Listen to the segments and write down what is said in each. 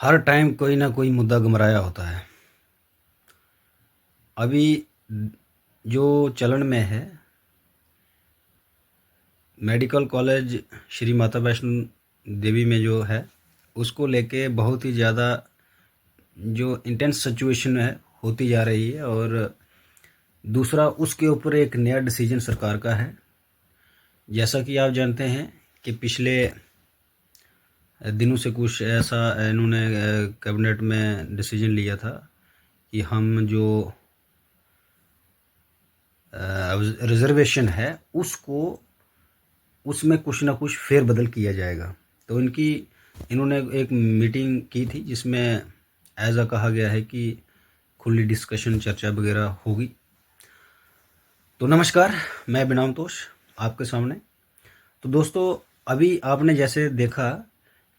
हर time कोई ना कोई मुद्दा गमराया होता है। अभी जो चलन में है, मेडिकल कॉलेज श्री माता वैष्णो देवी में जो है, उसको लेके बहुत ही ज़्यादा जो इंटेंस सिचुएशन है होती जा रही है। और दूसरा, उसके ऊपर एक नया डिसीजन सरकार का है। जैसा कि आप जानते हैं कि पिछले दिनों से कुछ ऐसा इन्होंने कैबिनेट में डिसीजन लिया था कि हम जो रिजर्वेशन है उसको उसमें कुछ ना कुछ फेरबदल किया जाएगा। तो इन्होंने एक मीटिंग की थी जिसमें ऐसा कहा गया है कि खुली डिस्कशन चर्चा वगैरह होगी। तो नमस्कार, मैं बिनाम तोष आपके सामने। तो दोस्तों, अभी आपने जैसे देखा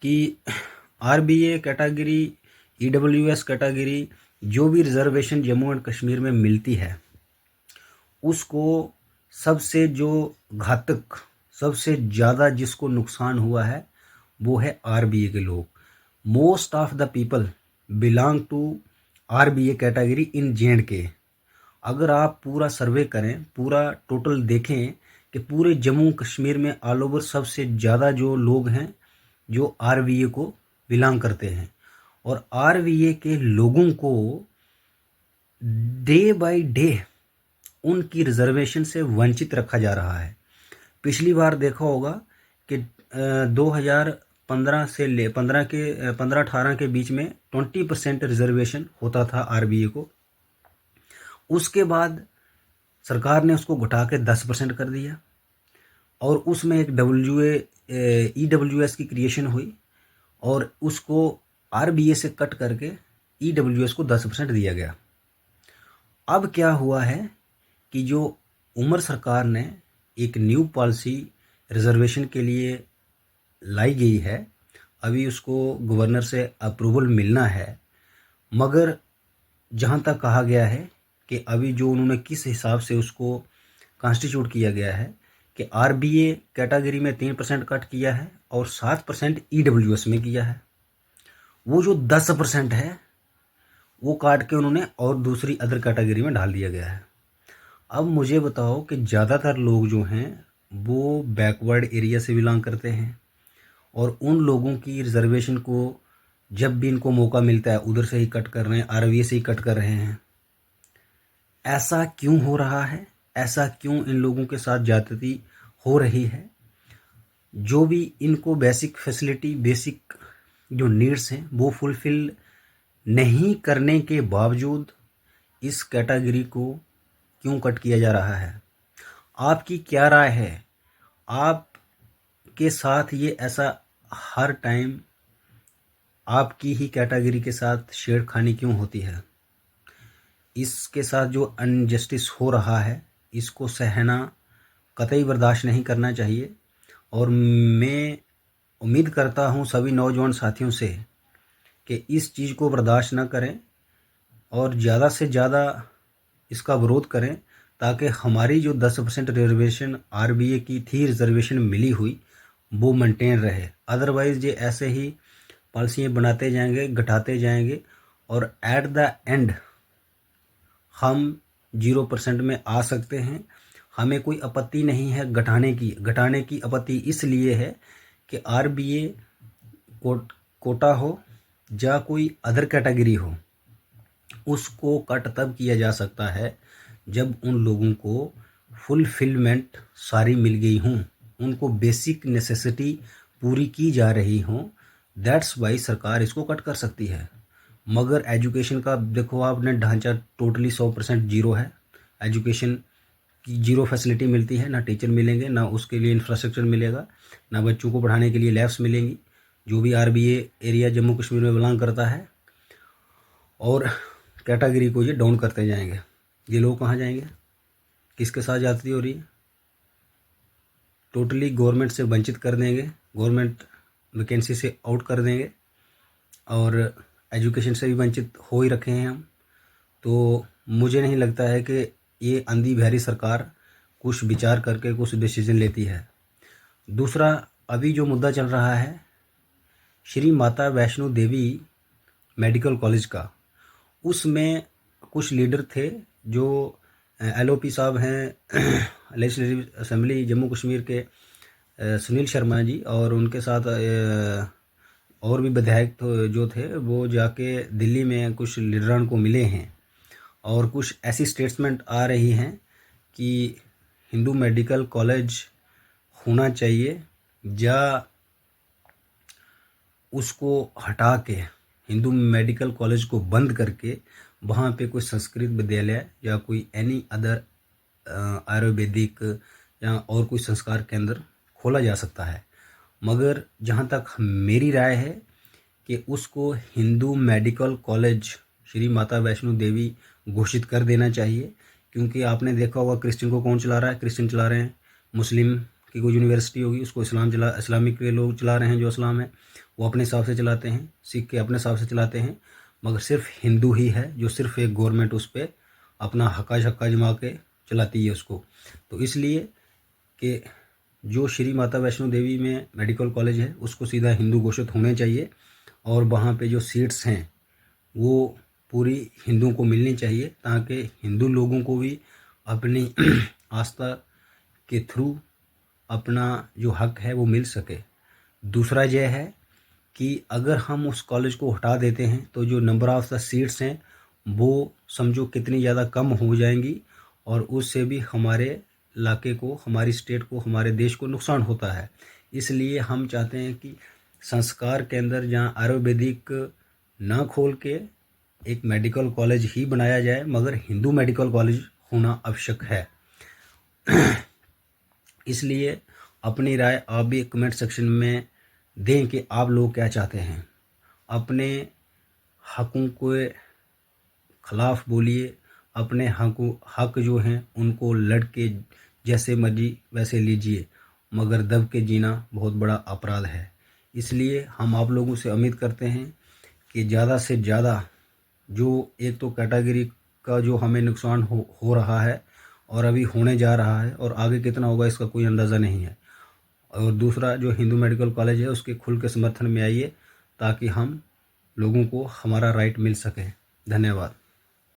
कि आरबीए कैटेगरी, ईडब्ल्यूएस कैटेगरी, जो भी रिजर्वेशन जम्मू एंड कश्मीर में मिलती है उसको सबसे जो घातक, सबसे ज़्यादा जिसको नुकसान हुआ है वो है आरबीए के लोग। Most of the people belong to RBA category in J and K. अगर आप पूरा सर्वे करें, पूरा टोटल देखें कि पूरे जम्मू कश्मीर में ऑल ओवर सबसे ज़्यादा जो लोग हैं जो आरबीए को बिलोंग करते हैं, और आरबीए के लोगों को डे बाय डे उनकी रिजर्वेशन से वंचित रखा जा रहा है। पिछली बार देखा होगा कि 2015 से ले 15-18 के बीच में 20% रिजर्वेशन होता था आरबीए को। उसके बाद सरकार ने उसको घटा के 10% कर दिया, और उसमें एक ईडब्ल्यूएस की क्रिएशन हुई, और उसको आरबीए से कट करके ईडब्ल्यूएस को 10% दिया गया। अब क्या हुआ है कि जो उमर सरकार ने एक न्यू पॉलिसी रिजर्वेशन के लिए लाई गई है, अभी उसको गवर्नर से अप्रूवल मिलना है। मगर जहाँ तक कहा गया है कि अभी जो उन्होंने किस हिसाब से उसको कॉन्स्टिट्यूट किया गया है कि आरबीए कैटेगरी में 3% कट किया है और 7% ईडब्ल्यूएस में किया है। वो जो 10% है वो काट के उन्होंने और दूसरी अदर कैटेगरी में डाल दिया गया है। अब मुझे बताओ कि ज़्यादातर लोग जो हैं वो बैकवर्ड एरिया से बिलोंग करते हैं, और उन लोगों की रिजर्वेशन को जब भी इनको मौका मिलता है उधर से ही कट कर रहे हैं, आरबीए से ही कट कर रहे हैं। ऐसा क्यों हो रहा है? ऐसा क्यों इन लोगों के साथ ज्यादती हो रही है? जो भी इनको बेसिक फैसिलिटी, बेसिक जो नीड्स हैं वो फुलफिल नहीं करने के बावजूद इस कैटेगरी को क्यों कट किया जा रहा है? आपकी क्या राय है? आपके साथ ये ऐसा हर टाइम आपकी ही कैटेगरी के साथ छेड़खानी क्यों होती है? इसके साथ जो अनजस्टिस हो रहा है इसको सहना कतई बर्दाश्त नहीं करना चाहिए। और मैं उम्मीद करता हूं सभी नौजवान साथियों से कि इस चीज़ को बर्दाश्त ना करें और ज़्यादा से ज़्यादा इसका विरोध करें, ताकि हमारी जो 10% रिजर्वेशन आरबीए की थी, रिजर्वेशन मिली हुई, वो मेंटेन रहे। अदरवाइज़ ये ऐसे ही पॉलिसियाँ बनाते जाएंगे, घटाते जाएंगे, और एट द एंड हम 0% में आ सकते हैं। हमें कोई आपत्ति नहीं है घटाने की आपत्ति इसलिए है कि आरबीए कोटा हो या कोई अदर कैटेगरी हो, उसको कट तब किया जा सकता है जब उन लोगों को फुलफिलमेंट सारी मिल गई हों, उनको बेसिक नेसेसिटी पूरी की जा रही हों। दैट्स वाई सरकार इसको कट कर सकती है। मगर एजुकेशन का देखो आपने ढांचा टोटली 100% जीरो है। एजुकेशन की जीरो फैसिलिटी मिलती है, ना टीचर मिलेंगे, ना उसके लिए इंफ्रास्ट्रक्चर मिलेगा, ना बच्चों को पढ़ाने के लिए लैब्स मिलेंगी। जो भी आरबीए एरिया जम्मू कश्मीर में बिलोंग करता है, और कैटेगरी को ये डाउन करते जाएंगे। ये लोग कहाँ जाएंगे? किसके साथ जाती हो रही है? टोटली गवर्नमेंट से वंचित कर देंगे, गवर्नमेंट वैकेंसी से आउट कर देंगे, और एजुकेशन से भी वंचित हो ही रखे हैं हम। तो मुझे नहीं लगता है कि ये अंधी बहरी सरकार कुछ विचार करके कुछ डिसीजन लेती है। दूसरा, अभी जो मुद्दा चल रहा है, श्री माता वैष्णो देवी मेडिकल कॉलेज का, उसमें कुछ लीडर थे जो LOP साहब हैं लेजिस्लेटिव असेंबली जम्मू कश्मीर के, सुनील शर्मा जी, और उनके साथ और भी विधायक जो थे वो जाके दिल्ली में कुछ लीडरान को मिले हैं, और कुछ ऐसी स्टेटमेंट आ रही हैं कि हिंदू मेडिकल कॉलेज होना चाहिए या उसको हटा के हिंदू मेडिकल कॉलेज को बंद करके वहाँ पे कोई संस्कृत विद्यालय या कोई एनी अदर आयुर्वेदिक या और कोई संस्कार केंद्र खोला जा सकता है। मगर जहाँ तक मेरी राय है कि उसको हिंदू मेडिकल कॉलेज श्री माता वैष्णो देवी घोषित कर देना चाहिए, क्योंकि आपने देखा होगा क्रिश्चियन को कौन चला रहा है, क्रिश्चियन चला रहे हैं, मुस्लिम की कोई यूनिवर्सिटी होगी उसको इस्लामिक के लोग चला रहे हैं, जो इस्लाम है वो अपने हिसाब से चलाते हैं, सिख के अपने हिसाब से चलाते हैं, मगर सिर्फ हिंदू ही है जो सिर्फ एक गवर्नमेंट उस पर अपना हक्का शक्का जमा के चलाती है उसको। तो इसलिए कि जो श्री माता वैष्णो देवी में मेडिकल कॉलेज है उसको सीधा हिंदू घोषित होने चाहिए, और वहाँ पे जो सीट्स हैं वो पूरी हिंदुओं को मिलनी चाहिए, ताकि हिंदू लोगों को भी अपनी आस्था के थ्रू अपना जो हक है वो मिल सके। दूसरा यह है कि अगर हम उस कॉलेज को हटा देते हैं तो जो नंबर ऑफ़ द सीट्स हैं वो समझो कितनी ज़्यादा कम हो जाएंगी, और उससे भी हमारे इलाके को, हमारी स्टेट को, हमारे देश को नुकसान होता है। इसलिए हम चाहते हैं कि संस्कार के अंदर जहाँ आयुर्वेदिक ना खोल के एक मेडिकल कॉलेज ही बनाया जाए, मगर हिंदू मेडिकल कॉलेज होना आवश्यक है। इसलिए अपनी राय आप भी कमेंट सेक्शन में दें कि आप लोग क्या चाहते हैं। अपने हकों के खिलाफ बोलिए, अपने हक जो हैं उनको लड़ के जैसे मर्जी वैसे लीजिए, मगर दब के जीना बहुत बड़ा अपराध है। इसलिए हम आप लोगों से उम्मीद करते हैं कि ज़्यादा से ज़्यादा जो एक तो कैटेगरी का जो हमें नुकसान हो रहा है और अभी होने जा रहा है, और आगे कितना होगा इसका कोई अंदाज़ा नहीं है, और दूसरा जो हिंदू मेडिकल कॉलेज है उसके खुल के समर्थन में आइए, ताकि हम लोगों को हमारा राइट मिल सके। धन्यवाद।